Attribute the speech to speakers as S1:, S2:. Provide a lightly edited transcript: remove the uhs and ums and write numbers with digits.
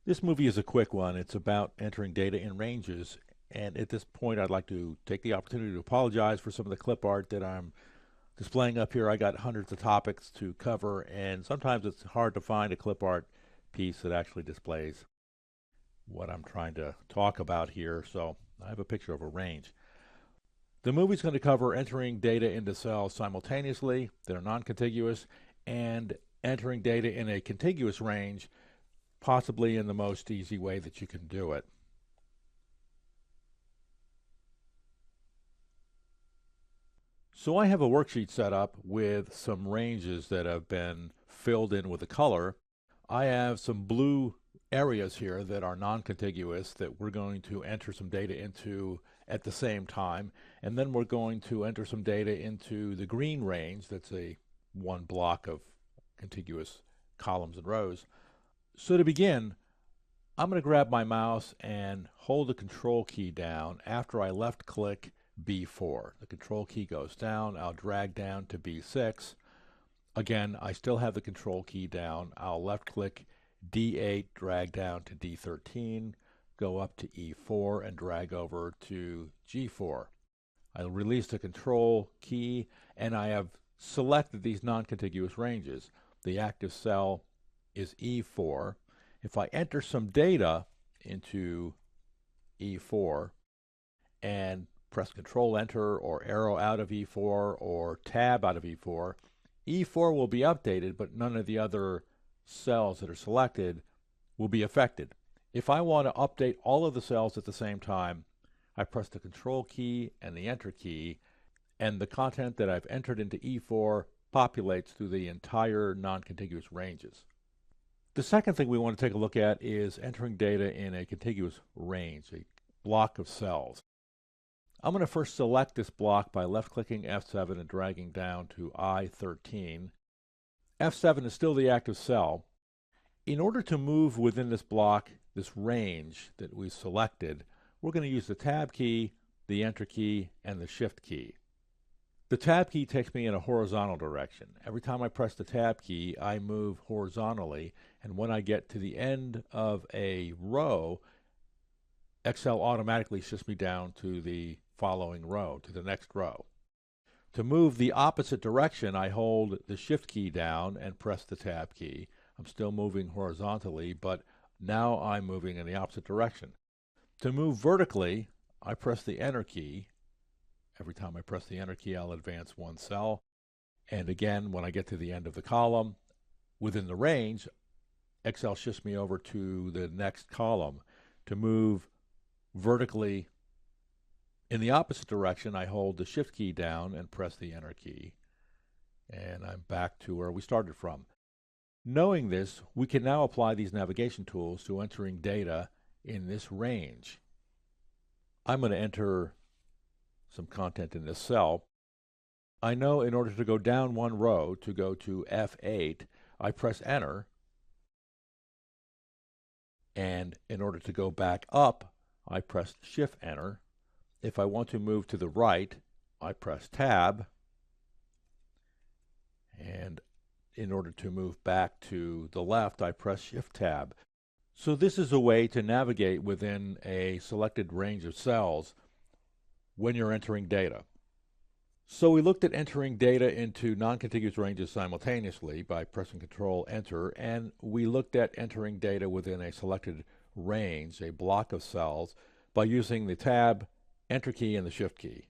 S1: This movie is a quick one. It's about entering data in ranges. And at this point, I'd like to take the opportunity to apologize for some of the clip art that I'm displaying up here. I got hundreds of topics to cover, and sometimes it's hard to find a clip art piece that actually displays what I'm trying to talk about here. So I have a picture of a range. The movie's going to cover entering data into cells simultaneously that are non-contiguous and entering data in a contiguous range, possibly in the most easy way that you can do it. So I have a worksheet set up with some ranges that have been filled in with a color. I have some blue areas here that are non-contiguous that we're going to enter some data into at the same time, and then we're going to enter some data into the green range. That's a one block of contiguous columns and rows. So to begin, I'm going to grab my mouse and hold the control key down after I left click B4. The control key goes down. I'll drag down to B6. Again, I still have the control key down. I'll left click D8, drag down to D13, go up to E4 and drag over to G4. I'll release the control key and I have selected these non-contiguous ranges. The active cell is E4. If I enter some data into E4 and press Control Enter or arrow out of E4 or tab out of E4, E4 will be updated, but none of the other cells that are selected will be affected. If I want to update all of the cells at the same time, I press the Control key and the Enter key, and the content that I've entered into E4 populates through the entire non-contiguous ranges. The second thing we want to take a look at is entering data in a contiguous range, a block of cells. I'm going to first select this block by left-clicking F7 and dragging down to I13. F7 is still the active cell. In order to move within this block, this range that we selected, we're going to use the Tab key, the Enter key, and the Shift key. The Tab key takes me in a horizontal direction. Every time I press the Tab key, I move horizontally, and when I get to the end of a row, Excel automatically shifts me down to the following row, to the next row. To move the opposite direction, I hold the Shift key down and press the Tab key. I'm still moving horizontally, but now I'm moving in the opposite direction. To move vertically, I press the Enter key. Every time I press the Enter key, I'll advance one cell. And again, when I get to the end of the column, within the range, Excel shifts me over to the next column. To move vertically in the opposite direction, I hold the Shift key down and press the Enter key. And I'm back to where we started from. Knowing this, we can now apply these navigation tools to entering data in this range. I'm going to enter some content in this cell. I know in order to go down one row, to go to F8, I press Enter. And in order to go back up, I press Shift Enter. If I want to move to the right, I press Tab. And in order to move back to the left, I press Shift Tab. So this is a way to navigate within a selected range of cells when you're entering data. So we looked at entering data into non-contiguous ranges simultaneously by pressing Control Enter, and we looked at entering data within a selected range, a block of cells, by using the Tab, Enter key, and the Shift key.